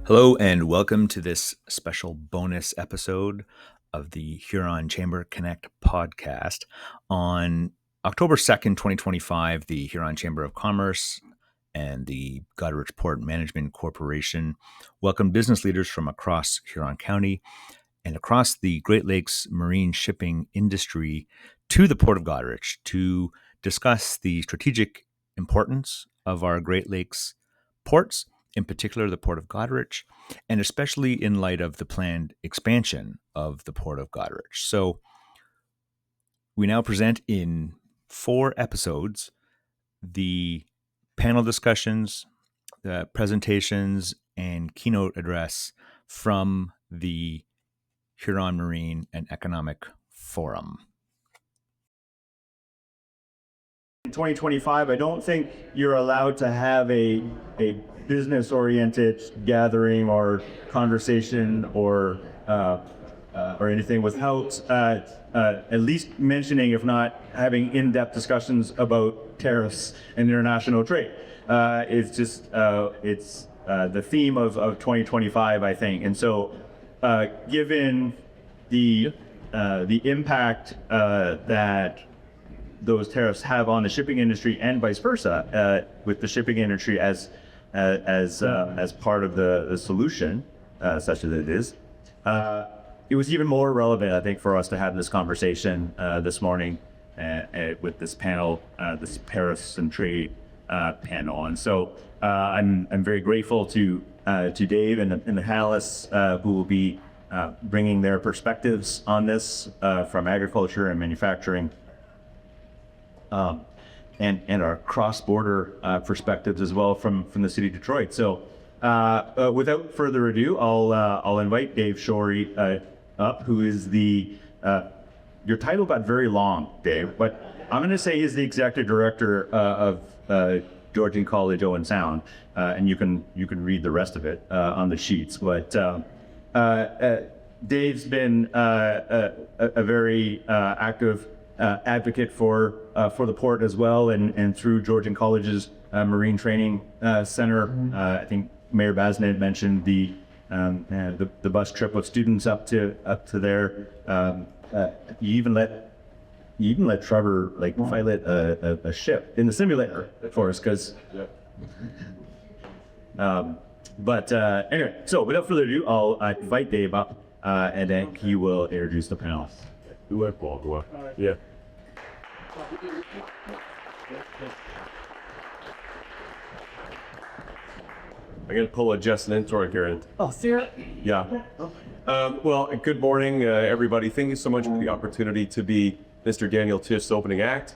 Hello and welcome to this special bonus episode of the Huron Chamber Connect podcast. On October 2nd, 2025, the Huron Chamber of Commerce and the Goderich Port Management Corporation welcomed business leaders from across Huron County and across the Great Lakes marine shipping industry to the Port of Goderich to discuss the strategic importance of our Great Lakes ports, in particular the Port of Goderich, and especially in light of the planned expansion of the Port of Goderich. So we now present in 4 episodes the panel discussions, the presentations, and keynote address from the Huron Marine and Economic Forum. In 2025, I don't think you're allowed to have a business-oriented gathering or conversation or anything without at least mentioning, if not having in-depth discussions about tariffs and international trade. It's just the theme of 2025, I think. And so, given the impact that those tariffs have on the shipping industry and vice versa, with the shipping industry as part of the solution, such as it is, it was even more relevant, I think, for us to have this conversation this morning with this panel, this tariffs and trade panel. And so I'm very grateful to Dave and the panelists who will be bringing their perspectives on this from agriculture and manufacturing. And our cross-border perspectives as well from the city of Detroit. So without further ado, I'll invite Dave Shorey up, who is your title got very long, Dave, but I'm going to say he's the Executive Director of Georgian College, Owen Sound, and you can read the rest of it on the sheets. But Dave's been a very active advocate for the port as well, and through Georgian College's Marine Training Center. I think Mayor Basnet mentioned the bus trip with students up to there. You even let Trevor pilot a ship in the simulator for us, because. But anyway, so without further ado, I'll invite Dave up, and then he will introduce the panel. Yeah. I'm going to pull a Justin Intor here. Oh, Sarah? Yeah. Well, good morning, everybody. Thank you so much for the opportunity to be Mr. Daniel Tisch's opening act.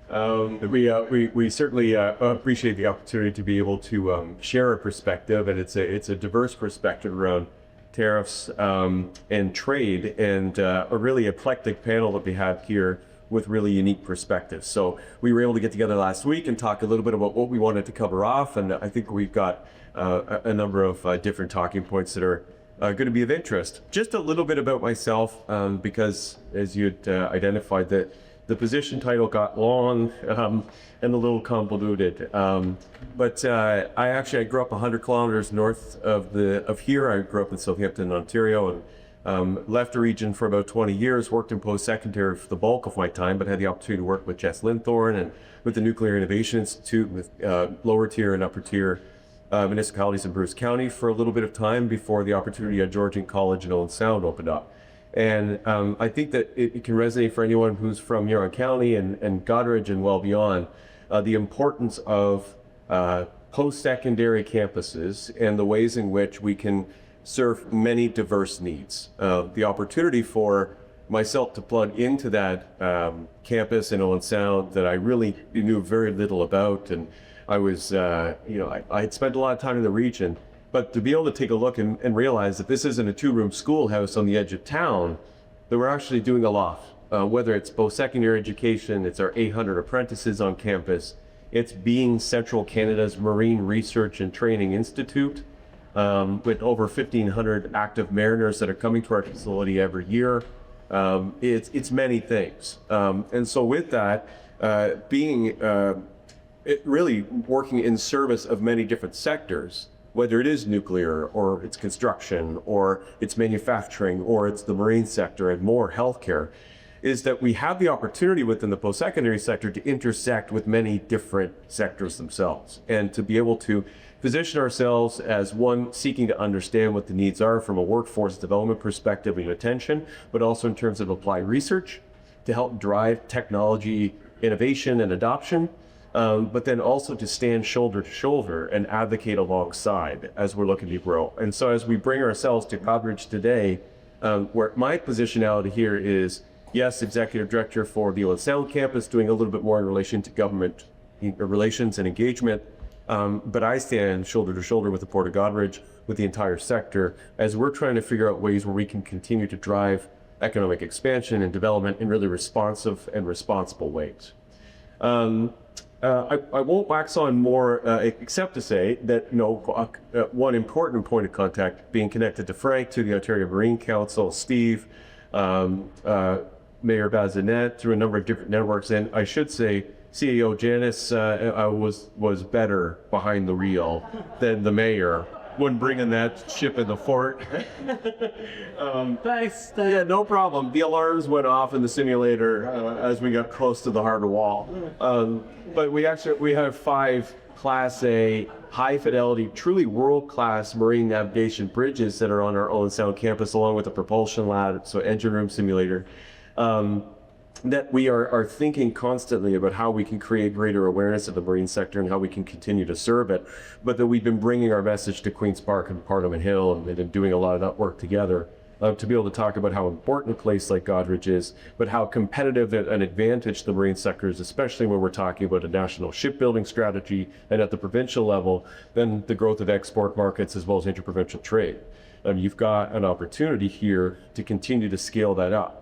We certainly appreciate the opportunity to be able to share a perspective, and it's a diverse perspective around tariffs and trade, and a really eclectic panel that we have here with really unique perspectives. So we were able to get together last week and talk a little bit about what we wanted to cover off, and I think we've got a number of different talking points that are going to be of interest. Just a little bit about myself, because as you'd identified, that the position title got long and a little convoluted. But I grew up 100 kilometers north of here. I grew up in Southampton, Ontario, and left the region for about 20 years, worked in post-secondary for the bulk of my time, but had the opportunity to work with Jess Linthorne and with the Nuclear Innovation Institute, with lower tier and upper tier municipalities in Bruce County for a little bit of time before the opportunity at Georgian College in Owen Sound opened up. And I think that it can resonate for anyone who's from Huron County and Goderich and well beyond, the importance of post-secondary campuses and the ways in which we can serve many diverse needs. The opportunity for myself to plug into that campus in Owen Sound that I really knew very little about, and I was, I had spent a lot of time in the region, but to be able to take a look and realize that this isn't a 2-room schoolhouse on the edge of town, that we're actually doing a lot, whether it's post-secondary education, it's our 800 apprentices on campus, it's being Central Canada's Marine Research and Training Institute, with over 1,500 active mariners that are coming to our facility every year. It's many things. And so with that, being really working in service of many different sectors, whether it is nuclear or it's construction or it's manufacturing or it's the marine sector and more healthcare, is that we have the opportunity within the post-secondary sector to intersect with many different sectors themselves, and to be able to position ourselves as one seeking to understand what the needs are from a workforce development perspective and attention, but also in terms of applied research to help drive technology innovation and adoption, but then also to stand shoulder to shoulder and advocate alongside as we're looking to grow. And so as we bring ourselves to coverage today, where my positionality here is, yes, Executive Director for the Owen Sound campus, doing a little bit more in relation to government relations and engagement, but I stand shoulder to shoulder with the Port of Goderich, with the entire sector, as we're trying to figure out ways where we can continue to drive economic expansion and development in really responsive and responsible ways. I won't wax on more, except to say that, one important point of contact, being connected to Frank, to the Ontario Marine Council, Steve, Mayor Bazinet, through a number of different networks, and I should say CEO Janice was better behind the wheel than the mayor when bringing that ship in the fort. Thanks. Yeah, no problem. The alarms went off in the simulator as we got close to the harbor wall. But we have 5 Class A, high fidelity, truly world-class marine navigation bridges that are on our Owen Sound campus, along with a propulsion lab, so engine room simulator. That we are thinking constantly about how we can create greater awareness of the marine sector and how we can continue to serve it, but that we've been bringing our message to Queen's Park and Parliament Hill and been doing a lot of that work together to be able to talk about how important a place like Goderich is, but how competitive an advantage the marine sector is, especially when we're talking about a national shipbuilding strategy and at the provincial level, then the growth of export markets as well as interprovincial trade. You've got an opportunity here to continue to scale that up.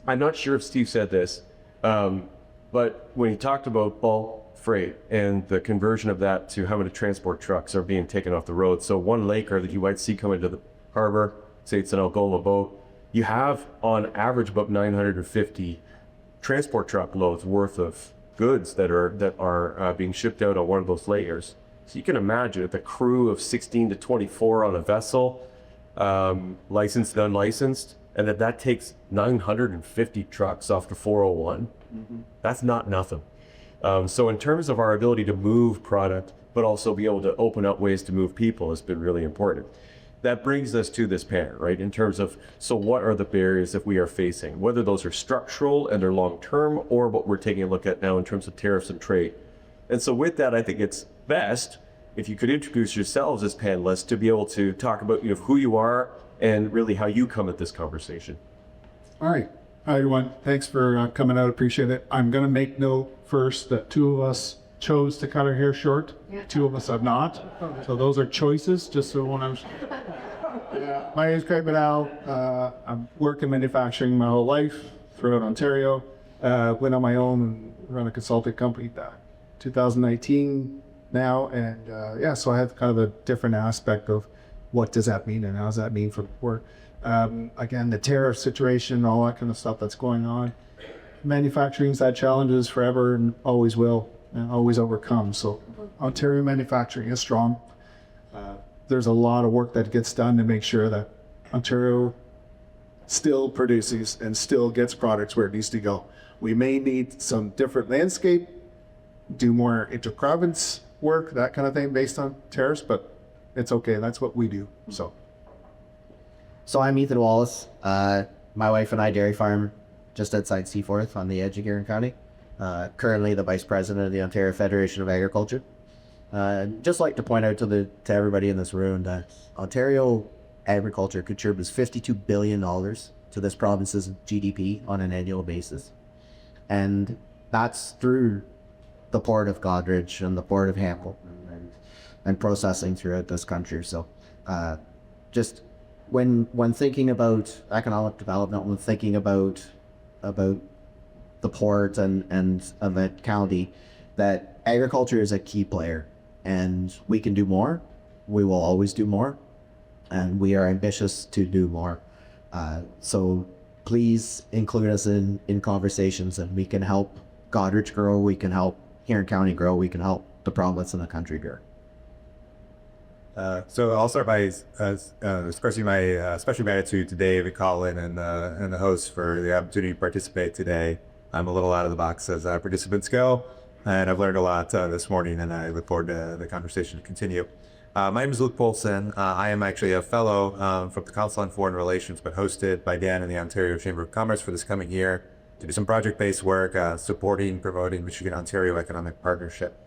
I'm not sure if Steve said this, but when he talked about bulk freight and the conversion of that to how many transport trucks are being taken off the road. So one laker that you might see coming to the harbor, say it's an Algoma boat, you have on average about 950 transport truck loads worth of goods that are being shipped out on one of those layers. So you can imagine the crew of 16 to 24 on a vessel, licensed and unlicensed, and that takes 950 trucks off the 401. That's not nothing. So in terms of our ability to move product, but also be able to open up ways to move people has been really important. That brings us to this pair, right? In terms of, so what are the barriers that we are facing? Whether those are structural and they're long-term, or what we're taking a look at now in terms of tariffs and trade. And so with that, I think it's best if you could introduce yourselves as panelists to be able to talk about who you are and really how you come at this conversation. All right. Hi, everyone. Thanks for coming out. Appreciate it. I'm going to make note first that 2 of us chose to cut our hair short. 2 of us have not. So those are choices, just so when I'm... My name is Craig Mannell. I've worked in manufacturing my whole life throughout Ontario. Went on my own and run a consulting company 2019 now. And so I have kind of a different aspect of what does that mean and how does that mean for work. Again, the tariff situation, all that kind of stuff that's going on. Manufacturing's had challenges forever and always will and always overcome. So Ontario manufacturing is strong. There's a lot of work that gets done to make sure that Ontario still produces and still gets products where it needs to go. We may need some different landscape, do more inter-province work, that kind of thing based on tariffs, but it's okay. That's what we do. So I'm Ethan Wallace. My wife and I dairy farm just outside Seaforth on the edge of Huron County. Currently the Vice President of the Ontario Federation of Agriculture. Just like to point out to everybody in this room that Ontario agriculture contributes $52 billion to this province's GDP on an annual basis. And that's through the Port of Goderich and the Port of Hamilton and processing throughout this country. So just when thinking about economic development, when thinking about the port and the county, that agriculture is a key player. And we can do more. We will always do more. And we are ambitious to do more. So please include us in conversations, and we can help Goderich grow, we can help Huron County grow, we can help the province and the country grow. So I'll start by expressing my special gratitude to Dave and Colin and the hosts for the opportunity to participate today. I'm a little out of the box as participants go, and I've learned a lot this morning, and I look forward to the conversation to continue. My name is Luke Polcyn. I am actually a fellow from the Council on Foreign Relations, but hosted by Dan in the Ontario Chamber of Commerce for this coming year to do some project-based work supporting, promoting Michigan-Ontario Economic Partnership.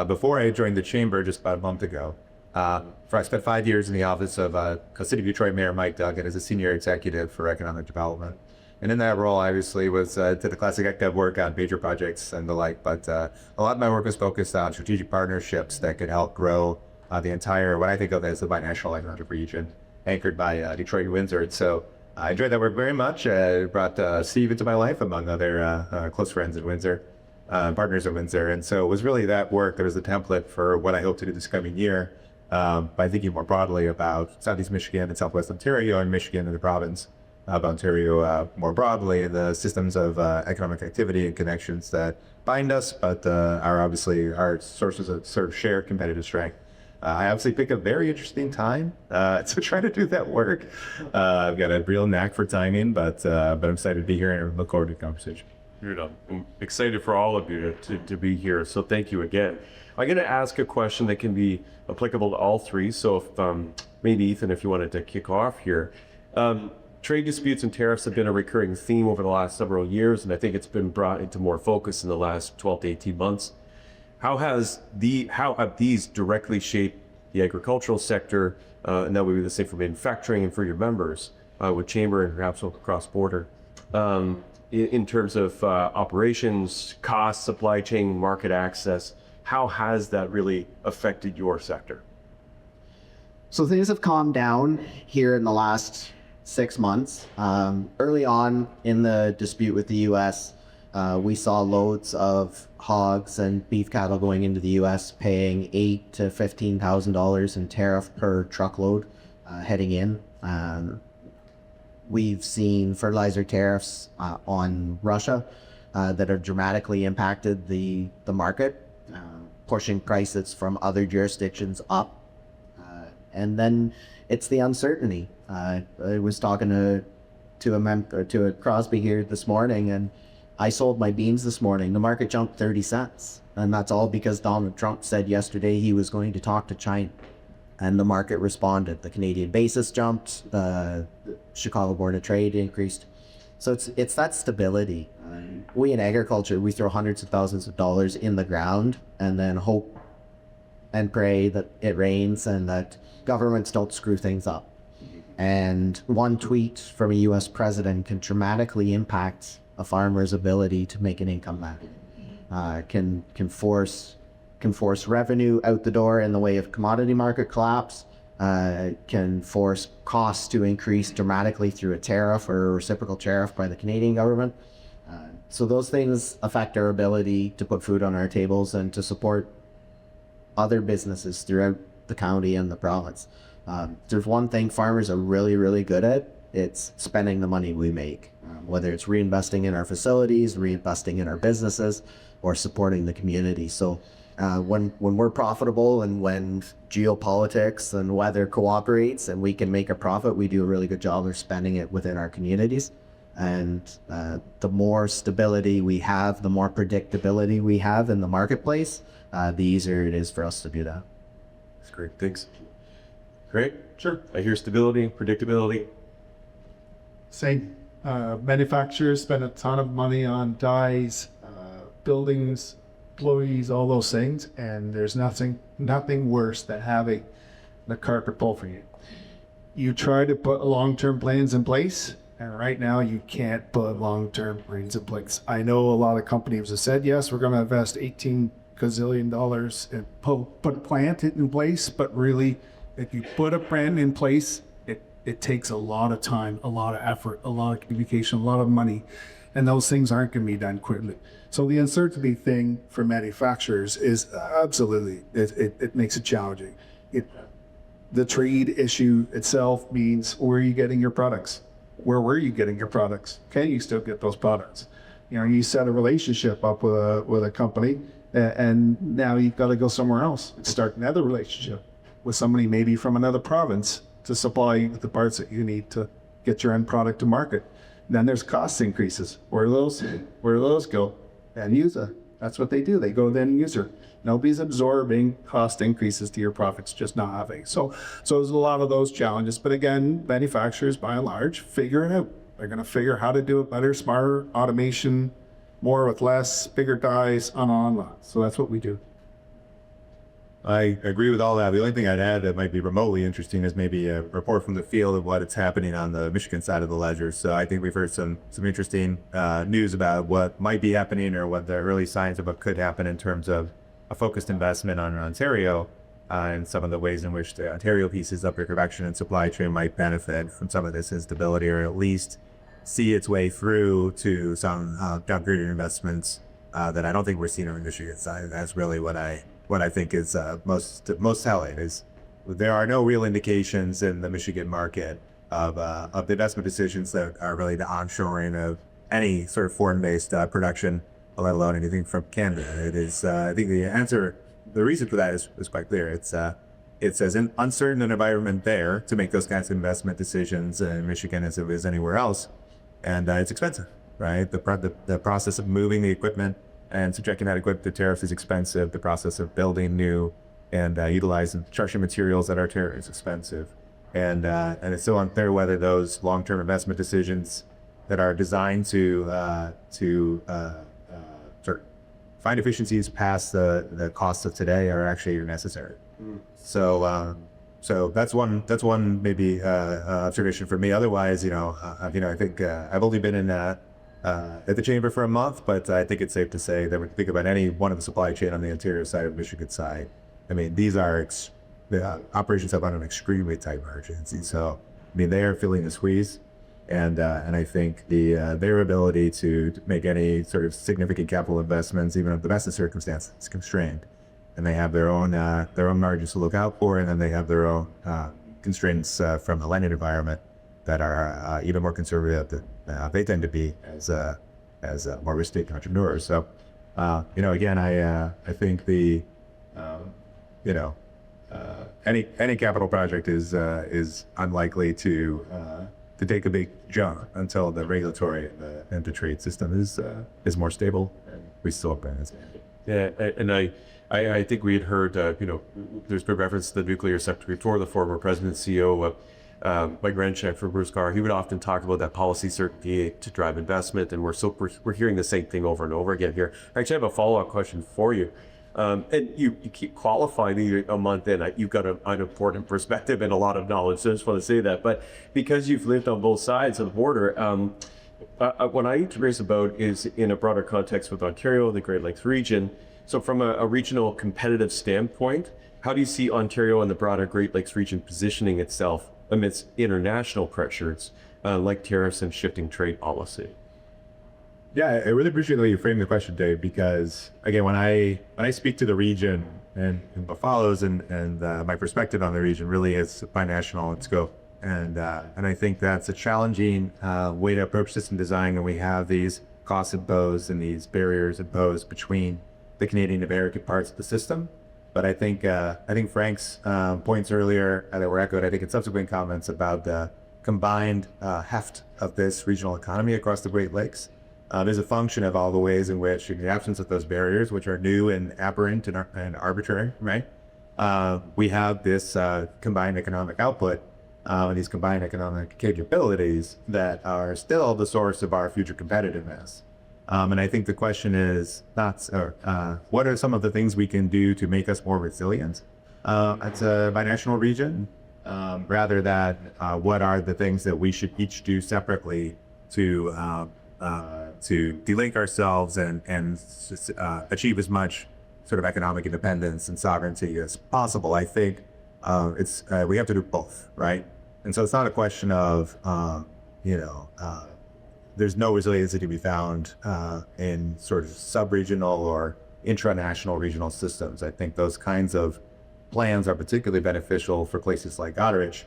Before I joined the Chamber just about a month ago, I spent 5 years in the office of City of Detroit Mayor Mike Duggan as a senior executive for economic development. And in that role, I obviously was did the classic ECDEV work on major projects and the like, but a lot of my work was focused on strategic partnerships that could help grow the entire, what I think of as the binational economic region, anchored by Detroit and Windsor. And so I enjoyed that work very much. Brought Steve into my life, among other close friends at Windsor, partners at Windsor. And so it was really that work that was the template for what I hope to do this coming year, by thinking more broadly about Southeast Michigan and Southwest Ontario, and Michigan and the province of Ontario more broadly, and the systems of economic activity and connections that bind us, but are obviously our sources of sort of shared competitive strength. I obviously pick a very interesting time to try to do that work. I've got a real knack for timing, but I'm excited to be here and look forward to the conversation. I'm excited for all of you to be here, so thank you again. I'm going to ask a question that can be applicable to all three, so if maybe Ethan, if you wanted to kick off here. Trade disputes and tariffs have been a recurring theme over the last several years, and I think it's been brought into more focus in the last 12 to 18 months. How have these directly shaped the agricultural sector, and that would be the same for manufacturing and for your members, with Chamber and perhaps across border, in terms of operations, costs, supply chain, market access? How has that really affected your sector? So things have calmed down here in the last 6 months. Early on in the dispute with the U.S., we saw loads of hogs and beef cattle going into the U.S. paying $8,000 to $15,000 in tariff per truckload heading in. We've seen fertilizer tariffs on Russia that have dramatically impacted the market, pushing prices from other jurisdictions up. And then it's the uncertainty. I was talking to a Crosby here this morning, and I sold my beans this morning. The market jumped 30 cents. And that's all because Donald Trump said yesterday he was going to talk to China. And the market responded. The Canadian basis jumped. The Chicago Board of Trade increased. So it's that stability. We in agriculture, we throw hundreds of thousands of dollars in the ground and then hope and pray that it rains and that governments don't screw things up. And one tweet from a US president can dramatically impact a farmer's ability to make an income back. Can force revenue out the door in the way of commodity market collapse, can force costs to increase dramatically through a tariff or a reciprocal tariff by the Canadian government. So those things affect our ability to put food on our tables and to support other businesses throughout the county and the province. There's one thing farmers are really, really good at. It's spending the money we make, whether it's reinvesting in our facilities, reinvesting in our businesses, or supporting the community. So when we're profitable and when geopolitics and weather cooperates and we can make a profit, we do a really good job of spending it within our communities. And the more stability we have, the more predictability we have in the marketplace, the easier it is for us to do that. That's great. Thanks. Great. Sure. I hear stability, predictability. Same. Manufacturers spend a ton of money on dyes, buildings, employees, all those things, and there's nothing worse than having the carpet pulled for you. You try to put long-term plans in place, and right now you can't put long-term plans in place. I know a lot of companies have said, yes, we're going to invest $18 gazillion and put a plant in place, but really, if you put a plan in place, it takes a lot of time, a lot of effort, a lot of communication, a lot of money, and those things aren't going to be done quickly. So the uncertainty thing for manufacturers is absolutely, it makes it challenging. The trade issue itself means, where are you getting your products? Where were you getting your products? Can you still get those products? You know, you set a relationship up with a company, and now you've got to go somewhere else and start another relationship. with somebody maybe from another province to supply the parts that you need to get your end product to market. Then there's cost increases. Where do those go? End user. That's what they do. They go to the end user. Nobody's absorbing cost increases to your profits, just not having. So there's a lot of those challenges. But again, manufacturers by and large figure it out. They're going to figure how to do it better, smarter, automation, more with less, bigger dies, on. So that's what we do. I agree with all that. The only thing I'd add that might be remotely interesting is maybe a report from the field of what is happening on the Michigan side of the ledger. So I think we've heard some interesting news about what might be happening or what the early signs of what could happen in terms of a focused investment on Ontario and some of the ways in which the Ontario pieces of your production and supply chain might benefit from some of this instability, or at least see its way through to some downgraded investments that I don't think we're seeing on the Michigan side. That's really what I think is most telling is there are no real indications in the Michigan market of the investment decisions that are really the onshoring of any sort of foreign-based production, let alone anything from Canada. It is, I think the reason for that is quite clear. It's as uncertain an environment there to make those kinds of investment decisions in Michigan as it is anywhere else, and it's expensive, right? The process of moving the equipment and subjecting that equipment to tariffs is expensive. The process of building new and utilizing construction materials that are tariffs is expensive. And it's so unclear whether those long-term investment decisions that are designed to sort of find efficiencies past the costs of today are actually necessary. So that's one maybe observation for me. Otherwise, I think I've only been at the chamber for a month, but I think it's safe to say that when you think about any one of the supply chain on the interior side of Michigan side, I mean, these are the operations have on an extremely tight margins. So, I mean, they are feeling the squeeze, and I think their ability to make any sort of significant capital investments, even of the best of circumstances, is constrained, and they have their own margins to look out for, and then they have their own constraints from the lending environment that are even more conservative than they tend to be as more risk-taking entrepreneurs. So, again, I think any capital project is unlikely to take a big jump until the regulatory and the trade system is more stable. And we still have plans. Yeah, and I think we had heard, there's been reference to the nuclear sector before. The former president CEO of my grandchef for Bruce Carr, he would often talk about that policy certainty to drive investment, and we're hearing the same thing over and over again here. I actually have a follow-up question for you. And you keep qualifying a month in. You've got an important perspective and a lot of knowledge, so I just want to say that. But because you've lived on both sides of the border, what I'm curious about is in a broader context with Ontario, the Great Lakes region. So from a regional competitive standpoint, how do you see Ontario and the broader Great Lakes region positioning itself amidst international pressures like tariffs and shifting trade policy? Yeah, I really appreciate the way you framed the question, Dave, because again, when I speak to the region and what follows and my perspective on the region really is binational in scope. And I think that's a challenging way to approach system design when we have these costs imposed and these barriers imposed between the Canadian and American parts of the system. But I think Frank's points earlier that were echoed, I think in subsequent comments about the combined heft of this regional economy across the Great Lakes is a function of all the ways in which, in the absence of those barriers, which are new and aberrant and arbitrary, right? We have this combined economic output, these combined economic capabilities that are still the source of our future competitiveness. And I think the question is not, what are some of the things we can do to make us more resilient as a binational region, rather than what are the things that we should each do separately to delink ourselves and achieve as much sort of economic independence and sovereignty as possible. I think we have to do both, right? And so it's not a question of there's no resiliency to be found in sort of sub-regional or intranational regional systems. I think those kinds of plans are particularly beneficial for places like Goderich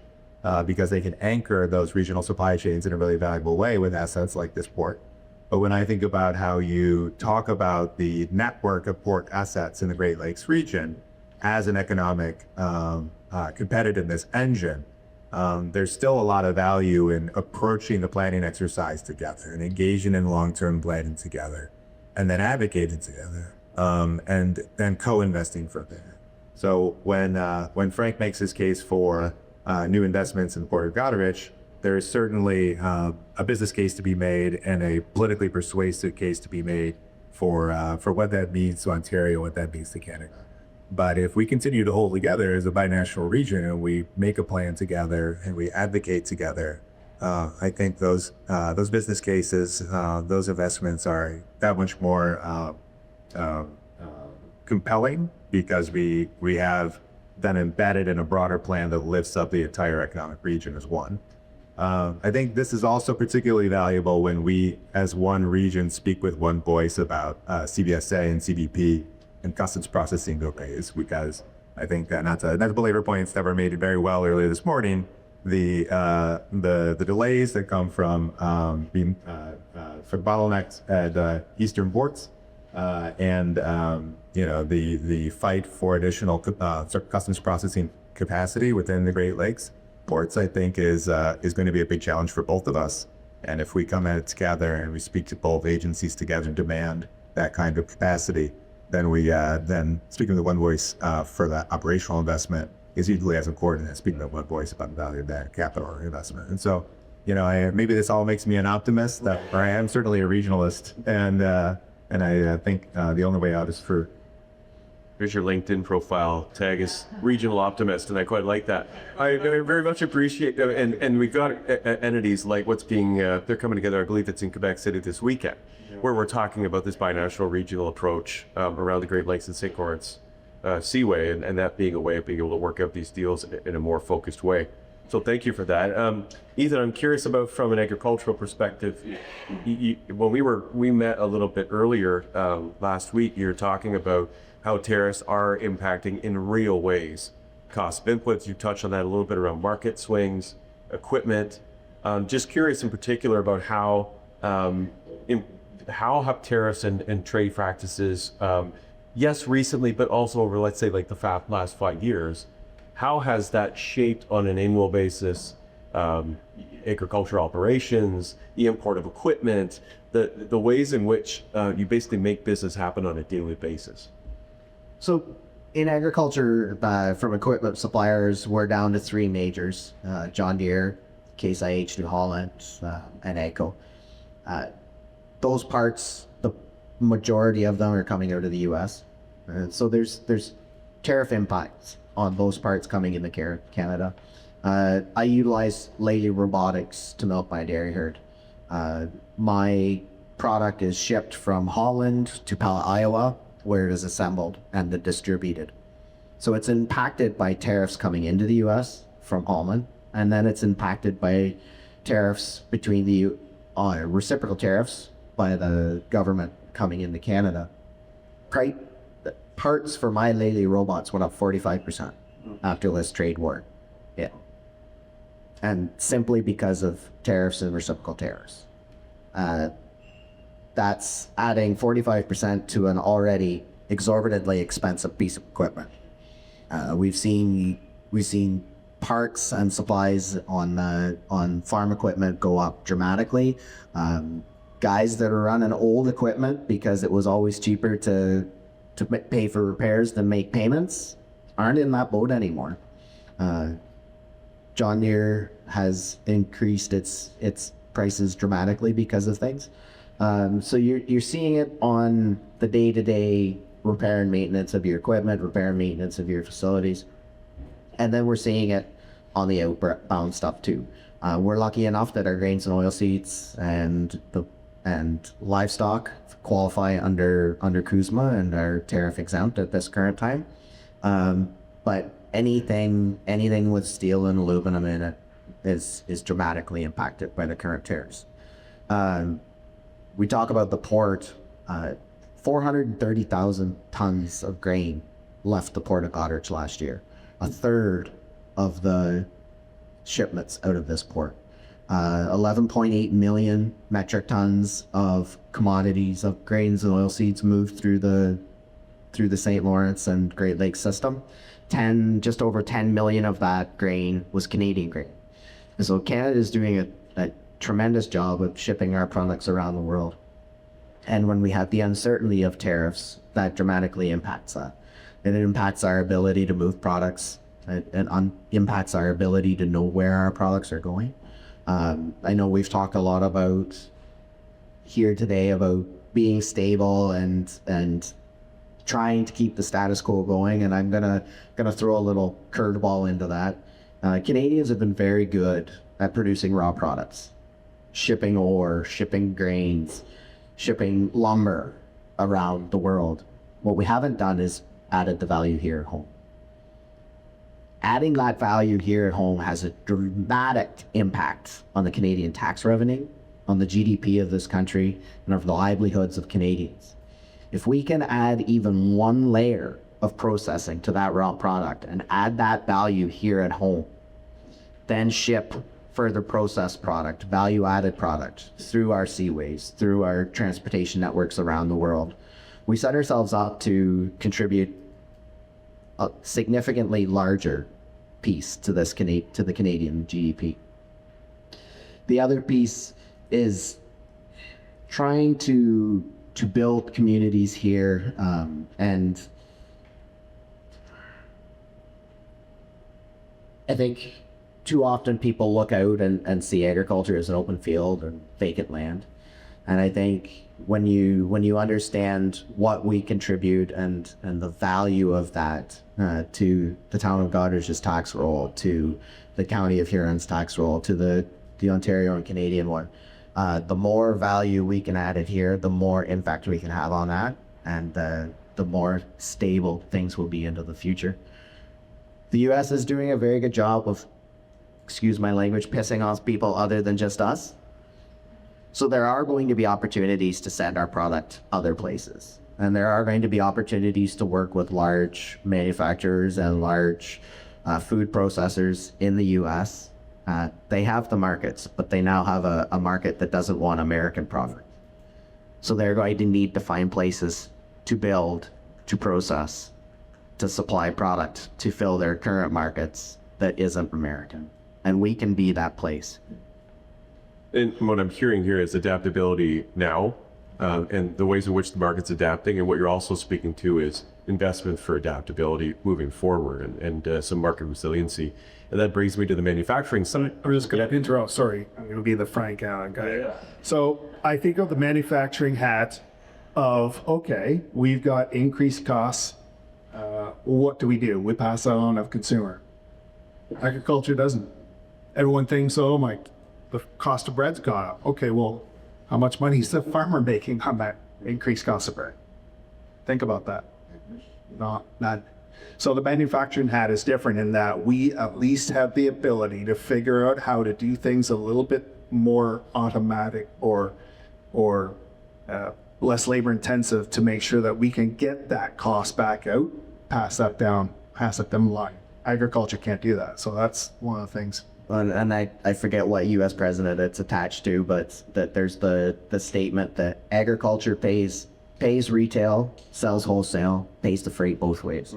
because they can anchor those regional supply chains in a really valuable way with assets like this port. But when I think about how you talk about the network of port assets in the Great Lakes region as an economic competitiveness engine, there's still a lot of value in approaching the planning exercise together and engaging in long-term planning together, and then advocating together, and then co-investing from there. So when Frank makes his case for new investments in the Port of Goderich, there is certainly a business case to be made and a politically persuasive case to be made for what that means to Ontario, what that means to Canada. But if we continue to hold together as a binational region and we make a plan together and we advocate together, I think those business cases, those investments are that much more compelling, because we have then embedded in a broader plan that lifts up the entire economic region as one. I think this is also particularly valuable when we, as one region, speak with one voice about CBSA and CBP and customs processing delays, because I think that, not to belabor points that were made very well earlier this morning, the delays that come from being for bottlenecks at eastern ports, and the fight for additional customs processing capacity within the Great Lakes ports, I think is going to be a big challenge for both of us. And if we come at it together and we speak to both agencies together and demand that kind of capacity, then we then speaking with one voice for that operational investment is equally as important as speaking with one voice about the value of that capital investment. And so, maybe this all makes me an optimist, or I am certainly a regionalist, and I think the only way out is for. Here's your LinkedIn profile. Tag is regional optimist, and I quite like that. I very much appreciate, and we've got entities like what's being, they're coming together, I believe it's in Quebec City this weekend, where we're talking about this binational regional approach around the Great Lakes and St. Lawrence Seaway, and that being a way of being able to work out these deals in a more focused way. So thank you for that. Ethan, I'm curious about, from an agricultural perspective, when we met a little bit earlier last week, you were talking about how tariffs are impacting in real ways. Cost of inputs, you touched on that a little bit around market swings, equipment. Just curious in particular about how have tariffs and trade practices, yes, recently, but also over, let's say, like the last 5 years, how has that shaped on an annual basis agricultural operations, the import of equipment, the ways in which you basically make business happen on a daily basis? So in agriculture, from equipment suppliers, we're down to three majors: John Deere, Case IH, New Holland, and AGCO. Those parts, the majority of them are coming out of the U.S. So there's tariff impacts on those parts coming into Canada. I utilize Lely Robotics to milk my dairy herd. My product is shipped from Holland to Pella, Iowa, where it is assembled and then distributed. So it's impacted by tariffs coming into the U.S. from Holland, and then it's impacted by tariffs between the reciprocal tariffs by the government coming into Canada. Parts for my Lely robots went up 45% after this trade war. Yeah. And simply because of tariffs and reciprocal tariffs. That's adding 45% to an already exorbitantly expensive piece of equipment. We've seen parts and supplies on farm equipment go up dramatically. Guys that are running old equipment because it was always cheaper to pay for repairs than make payments aren't in that boat anymore. John Deere has increased its prices dramatically because of things. So you're seeing it on the day-to-day repair and maintenance of your equipment, repair and maintenance of your facilities. And then we're seeing it on the outbound stuff too. We're lucky enough that our grains and oilseeds and livestock qualify under CUSMA and are tariff exempt at this current time. But anything with steel and aluminum in it is dramatically impacted by the current tariffs. We talk about the port, 430,000 tons of grain left the Port of Goderich last year. A third of the shipments out of this port. 11.8 million metric tons of commodities, of grains and oilseeds moved through the through the St. Lawrence and Great Lakes system. Just over 10 million of that grain was Canadian grain. And so Canada is doing a tremendous job of shipping our products around the world. And when we have the uncertainty of tariffs, that dramatically impacts that. And it impacts our ability to move products. It impacts our ability to know where our products are going. I know we've talked a lot about here today about being stable and trying to keep the status quo going, and I'm gonna throw a little curveball into that. Canadians have been very good at producing raw products, shipping ore, shipping grains, shipping lumber around the world. What we haven't done is added the value here at home. Adding that value here at home has a dramatic impact on the Canadian tax revenue, on the GDP of this country, and of the livelihoods of Canadians. If we can add even one layer of processing to that raw product and add that value here at home, then ship further processed product, value-added product through our seaways, through our transportation networks around the world, we set ourselves up to contribute a significantly larger piece to the Canadian GDP. The other piece is trying to build communities here, and I think too often people look out and see agriculture as an open field or vacant land. And I think when you understand what we contribute and the value of that to the town of Goderch's tax roll, to the county of Huron's tax roll, to the Ontario and Canadian one, the more value we can add it here, the more impact we can have on that, and the more stable things will be into the future. The US is doing a very good job of, excuse my language, pissing off people other than just us. So there are going to be opportunities to send our product other places. And there are going to be opportunities to work with large manufacturers and large food processors in the US. They have the markets, but they now have a market that doesn't want American product. So they're going to need to find places to build, to process, to supply product, to fill their current markets that isn't American. And we can be that place. And what I'm hearing here is adaptability now, and the ways in which the market's adapting. And what you're also speaking to is investment for adaptability moving forward and some market resiliency. And that brings me to the manufacturing side. I'm just going to interrupt. Sorry, I'm going to be the frank guy. Yeah. So I think of the manufacturing hat of, okay, we've got increased costs. What do? We pass that on to the consumer. Agriculture doesn't. Everyone thinks, oh my, the cost of bread's gone up. Okay, well, how much money is the farmer making on that increased cost of bread? Think about that. Not. So the manufacturing hat is different in that we at least have the ability to figure out how to do things a little bit more automatic or less labor intensive to make sure that we can get that cost back out, pass it down the line. Agriculture can't do that. So that's one of the things. And I forget what U.S. president it's attached to, but that there's the statement that agriculture pays retail, sells wholesale, pays the freight both ways.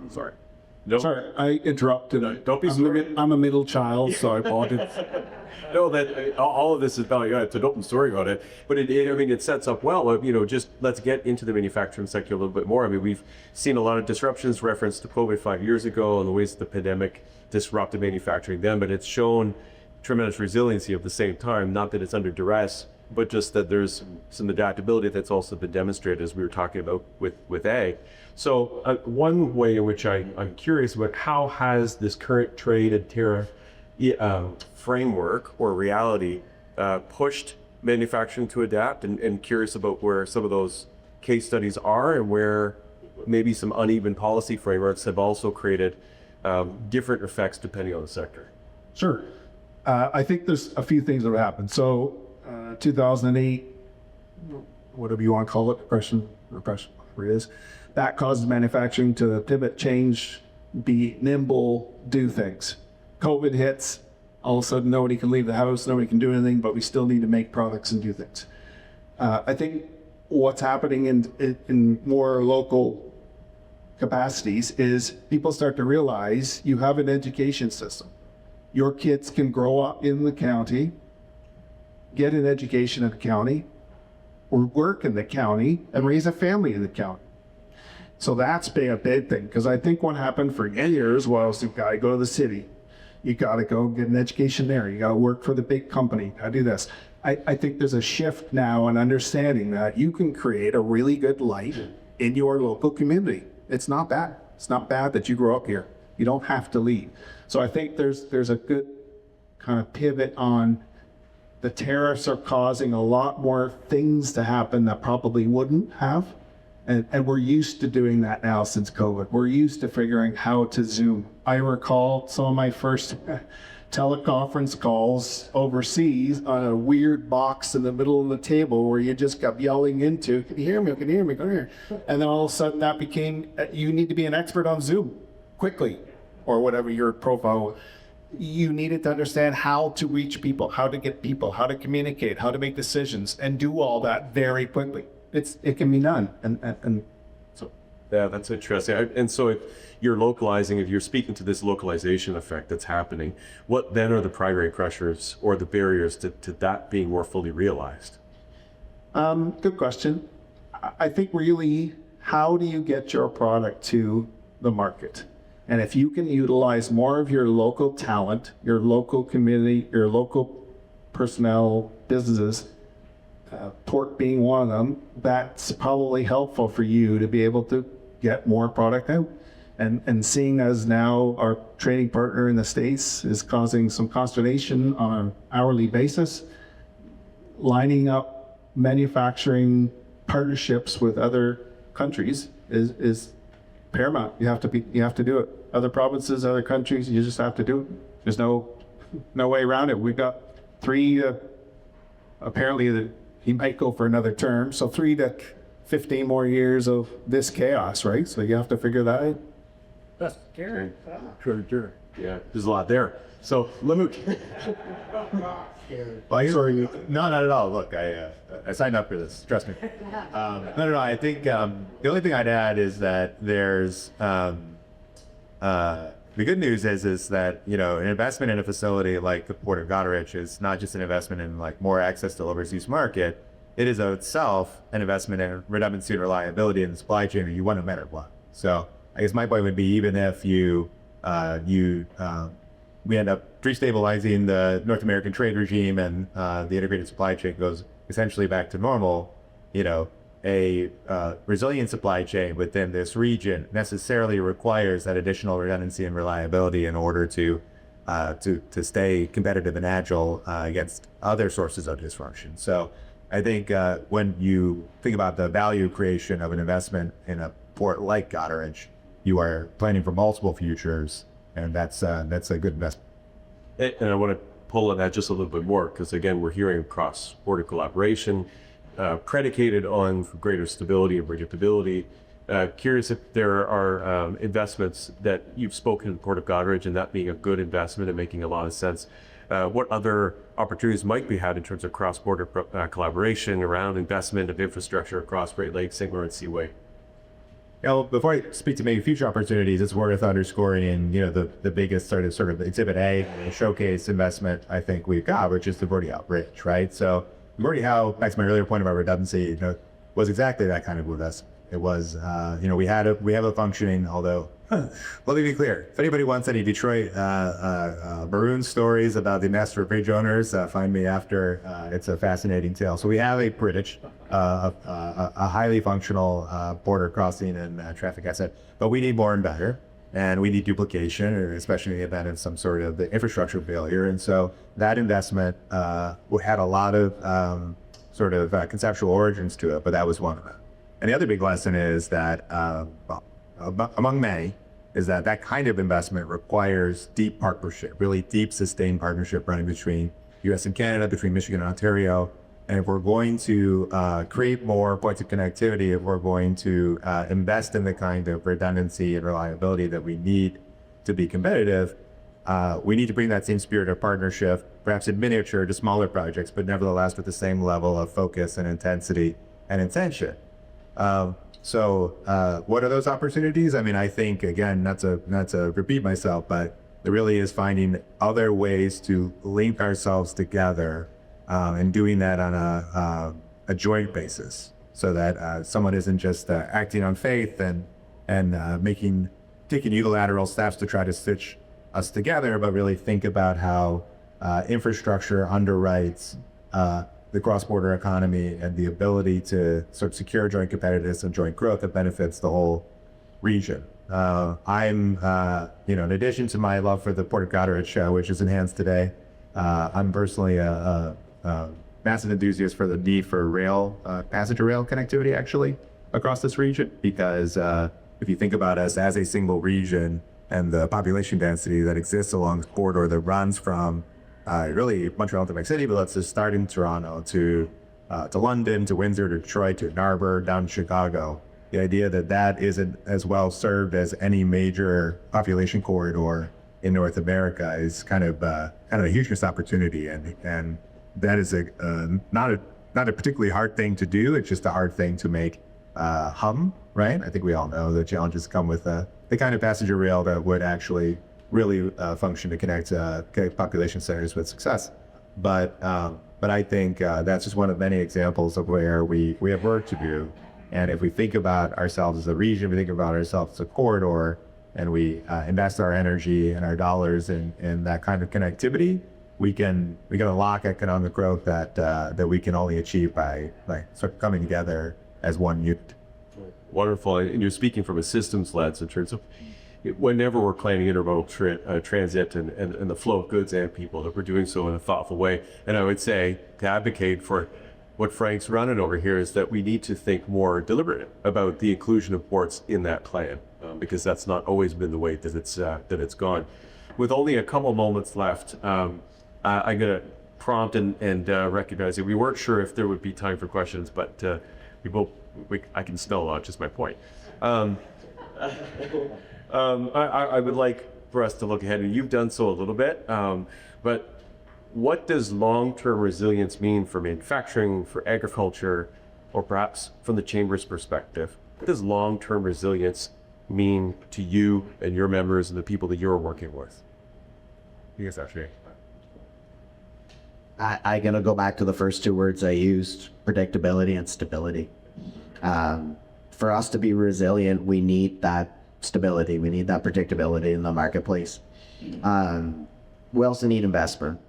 Sorry. No. Sorry, I interrupted. No, don't be sorry. I'm a middle child, so I apologize. No, that all of this is about, it's an open story about it, but it sets up well. Just let's get into the manufacturing sector a little bit more. We've seen a lot of disruptions referenced to COVID 5 years ago and the ways the pandemic disrupted manufacturing then, but it's shown tremendous resiliency at the same time. Not that it's under duress, but just that there's some adaptability that's also been demonstrated, as we were talking about with ag. So one way in which I'm curious about, how has this current trade and tariff framework or reality pushed manufacturing to adapt, and curious about where some of those case studies are and where maybe some uneven policy frameworks have also created different effects depending on the sector. Sure. I think there's a few things that have happened. So 2008, whatever you want to call it, repression, whatever it is, that causes manufacturing to pivot, change, be nimble, do things. COVID hits, all of a sudden nobody can leave the house, nobody can do anything, but we still need to make products and do things. I think what's happening in more local capacities is people start to realize you have an education system. Your kids can grow up in the county, get an education in the county, or work in the county and raise a family in the county. So that's been a big thing, because I think what happened for years was you gotta go to the city. You gotta go get an education there. You gotta work for the big company. I do this. I think there's a shift now in understanding that you can create a really good life in your local community. It's not bad. It's not bad that you grow up here. You don't have to leave. So I think there's a good kind of pivot on the tariffs are causing a lot more things to happen that probably wouldn't have. And we're used to doing that now since COVID. We're used to figuring how to Zoom. I recall some of my first teleconference calls overseas on a weird box in the middle of the table where you just kept yelling into, can you hear me? Can you hear me? Can you hear me? And then all of a sudden that became, you need to be an expert on Zoom quickly, or whatever your profile was. You needed to understand how to reach people, how to get people, how to communicate, how to make decisions, and do all that very quickly. It can be done, and so. Yeah, that's interesting. And so if you're localizing, if you're speaking to this localization effect that's happening, what then are the primary pressures or the barriers to that being more fully realized? Good question. I think really, how do you get your product to the market? And if you can utilize more of your local talent, your local community, your local personnel, businesses, port being one of them, that's probably helpful for you to be able to get more product out. And seeing as now our trading partner in the States is causing some consternation on an hourly basis, lining up manufacturing partnerships with other countries is paramount. You have to do it. Other provinces, other countries, you just have to do it. There's no way around it. We've got three, apparently he might go for another term, so 3 to 15 more years of this chaos, right? So you have to figure that out. That's scary. Sure. Yeah, there's a lot there. So let me. Sorry. No, not at all. Look, I signed up for this. Trust me. No. I think the only thing I'd add is that there's the good news is that an investment in a facility like the Port of Goderich is not just an investment in like more access to the overseas market. It is of itself an investment in redundancy and reliability in the supply chain that you want no matter what. So I guess my point would be, even if we end up destabilizing the North American trade regime and the integrated supply chain goes essentially back to normal, a resilient supply chain within this region necessarily requires that additional redundancy and reliability in order to stay competitive and agile against other sources of dysfunction. So I think when you think about the value creation of an investment in a port like Goderich, you are planning for multiple futures, and that's a good investment. And I want to pull on that just a little bit more, because again, we're hearing cross-border collaboration predicated on greater stability and predictability. Curious if there are investments that you've spoken to the Port of Goderich, and that being a good investment and making a lot of sense. What other opportunities might be had in terms of cross-border collaboration around investment of infrastructure across Great Lakes, St. Lawrence Seaway? Well, before I speak to maybe future opportunities, it's worth underscoring, the biggest sort of exhibit A, showcase investment I think we've got, which is the Gordie Howe Bridge, right? So Gordie Howe, back to my earlier point about redundancy, was exactly that kind of investment. It was, we have a functioning, although, let me be clear, if anybody wants any Detroit maroon stories about the master bridge owners, find me after. It's a fascinating tale. So we have a bridge, a highly functional border crossing and traffic asset, but we need more and better, and we need duplication, especially in the event of some sort of the infrastructure failure. And so that investment had a lot of conceptual origins to it, but that was one of them. And the other big lesson is that, among many, is that kind of investment requires deep partnership, really deep, sustained partnership running between U.S. and Canada, between Michigan and Ontario. And if we're going to create more points of connectivity, if we're going to invest in the kind of redundancy and reliability that we need to be competitive, we need to bring that same spirit of partnership, perhaps in miniature to smaller projects, but nevertheless with the same level of focus and intensity and intention. What are those opportunities? I mean, I think, again, not to repeat myself, but it really is finding other ways to link ourselves together, and doing that on a joint basis, so that someone isn't just acting on faith and taking unilateral steps to try to stitch us together, but really think about how infrastructure underwrites the cross-border economy and the ability to sort of secure joint competitiveness and joint growth that benefits the whole region. I'm, in addition to my love for the Port of Goderich, which is enhanced today, I'm personally a massive enthusiast for the need for passenger rail connectivity, actually, across this region, because if you think about us as a single region and the population density that exists along the corridor that runs from really Montreal to Quebec City, but let's just start in Toronto to London, to Windsor, to Detroit, to Ann Arbor, down to Chicago. The idea that isn't as well served as any major population corridor in North America is kind of a huge missed opportunity, and that is not a particularly hard thing to do. It's just a hard thing to make hum, right? I think we all know the challenges come with the kind of passenger rail that would actually really function to connect population centers with success. But I think that's just one of many examples of where we have work to do. And if we think about ourselves as a region, we think about ourselves as a corridor, and we invest our energy and our dollars in that kind of connectivity, we can unlock economic growth that we can only achieve by sort of coming together as one unit. Wonderful. And you're speaking from a systems lens in terms of whenever we're planning intermodal transit and the flow of goods and people, that we're doing so in a thoughtful way. And I would say, to advocate for what Frank's running over here, is that we need to think more deliberate about the inclusion of ports in that plan, because that's not always been the way that it's gone. With only a couple moments left, I'm going to prompt and recognize that we weren't sure if there would be time for questions, but I can smell just my point. I would like for us to look ahead, and you've done so a little bit, but what does long-term resilience mean for manufacturing, for agriculture, or perhaps from the Chamber's perspective? What does long-term resilience mean to you and your members and the people that you're working with? Yes, actually. I'm going to go back to the first two words I used, predictability and stability. For us to be resilient, we need that stability. We need that predictability in the marketplace. We also need investment.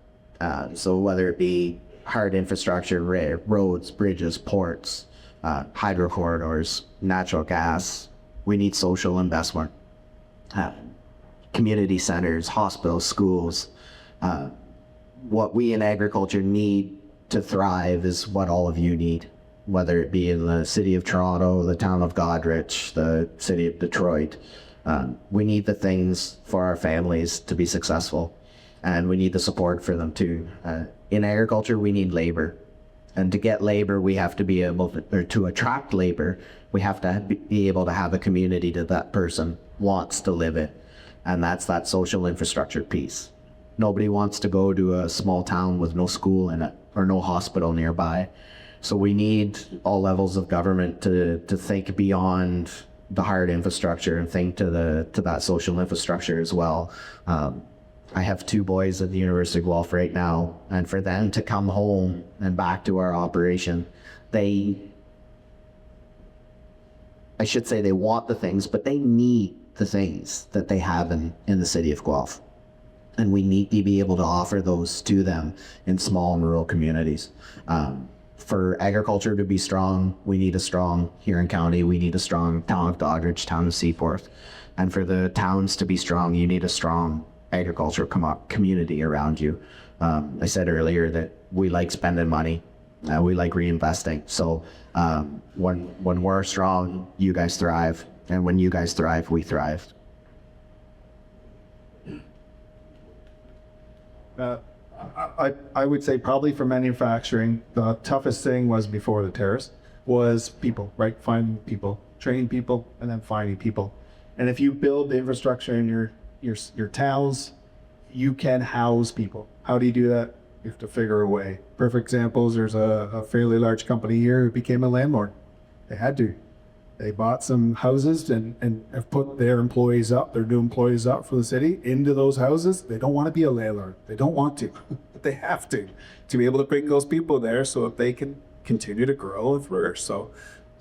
So whether it be hard infrastructure, roads, bridges, ports, hydro corridors, natural gas, we need social investment. Community centers, hospitals, schools. What we in agriculture need to thrive is what all of you need, whether it be in the city of Toronto, the town of Goderich, the city of Detroit. We need the things for our families to be successful, and we need the support for them too. In agriculture, we need labor. And to get labor, we have to be able to, or to attract labor, we have to be able to have a community that person wants to live in. And that's that social infrastructure piece. Nobody wants to go to a small town with no school in it or no hospital nearby. So we need all levels of government to think beyond the hard infrastructure and think to that social infrastructure as well. I have two boys at the University of Guelph right now, and for them to come home and back to our operation, they want the things, but they need the things that they have in the city of Guelph. And we need to be able to offer those to them in small and rural communities. For agriculture to be strong, we need a strong Huron County, we need a strong town of Doddridge, town of Seaforth. And for the towns to be strong, you need a strong agriculture community around you. I said earlier that we like spending money, we like reinvesting. So when we're strong, you guys thrive. And when you guys thrive, we thrive. I would say probably for manufacturing, the toughest thing was before the tariffs was people, right? Finding people, training people, and then finding people. And if you build the infrastructure in your towns, you can house people. How do you do that? You have to figure a way. Perfect examples, there's a fairly large company here who became a landlord. They had to. They bought some houses and have put their employees up, their new employees up for the city into those houses. They don't want to be a landlord. They don't want to, but they have to be able to bring those people there so that they can continue to grow and flourish. So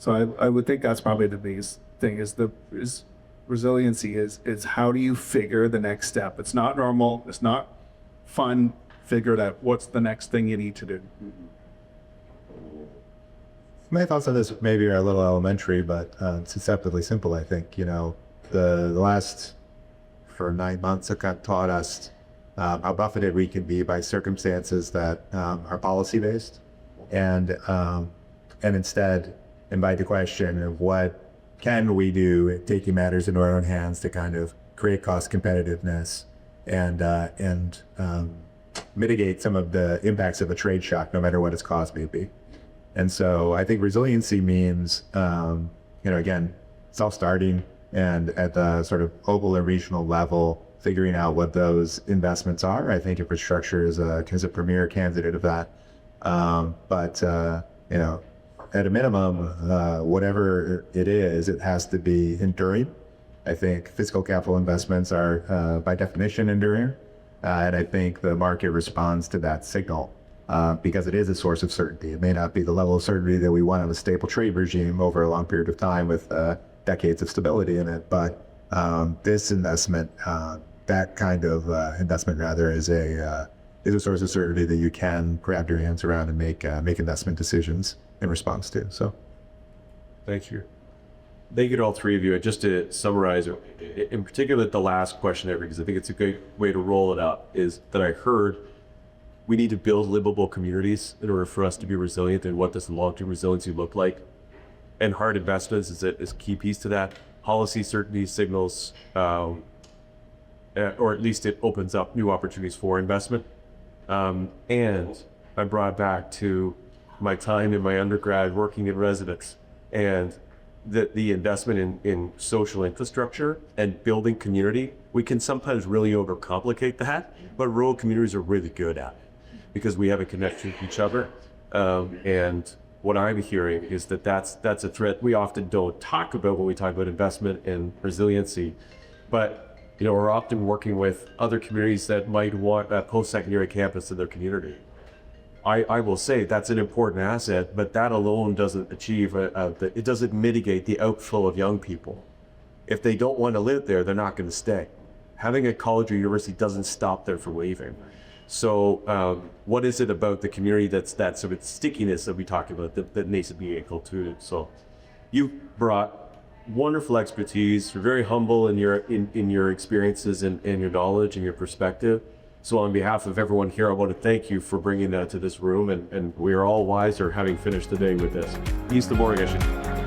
I would think that's probably the biggest thing is resiliency is how do you figure the next step? It's not normal. It's not fun. Figure it out. What's the next thing you need to do? My thoughts on this maybe are a little elementary, but it's deceptively simple. I think the last for 9 months have kind of taught us how buffeted we can be by circumstances that are policy based, and instead invite the question of what can we do, taking matters into our own hands to kind of create cost competitiveness and mitigate some of the impacts of a trade shock, no matter what its cost may be. And so I think resiliency means, again, self-starting and at the sort of local and regional level, figuring out what those investments are. I think infrastructure is a premier candidate of that. But at a minimum, whatever it is, it has to be enduring. I think physical capital investments are, by definition, enduring. And I think the market responds to that signal. Because it is a source of certainty. It may not be the level of certainty that we want in a stable trade regime over a long period of time with decades of stability in it. But this investment, that kind of investment rather, is a source of certainty that you can grab your hands around and make investment decisions in response to. So, Thank you. Thank you to all three of you. Just to summarize, in particular, the last question there, because I think it's a great way to roll it up, is that I heard we need to build livable communities in order for us to be resilient. And what does long-term resiliency look like? And hard investments is a key piece to that. Policy certainty signals, or at least it opens up new opportunities for investment. And I'm brought back to my time in my undergrad working in residence, and the investment in social infrastructure and building community. We can sometimes really overcomplicate that, but rural communities are really good at it, because we have a connection with each other. And what I'm hearing is that's a threat we often don't talk about when we talk about investment and resiliency. But we're often working with other communities that might want a post-secondary campus in their community. I will say that's an important asset, but that alone doesn't achieve, it doesn't mitigate the outflow of young people. If they don't want to live there, they're not going to stay. Having a college or university doesn't stop them from leaving. So what is it about the community that's that sort of stickiness that we talk about that needs to be included? So you brought wonderful expertise. You're very humble in your experiences and your knowledge and your perspective. So on behalf of everyone here, I want to thank you for bringing that to this room, and we are all wiser having finished the day with this. East the morning, I should.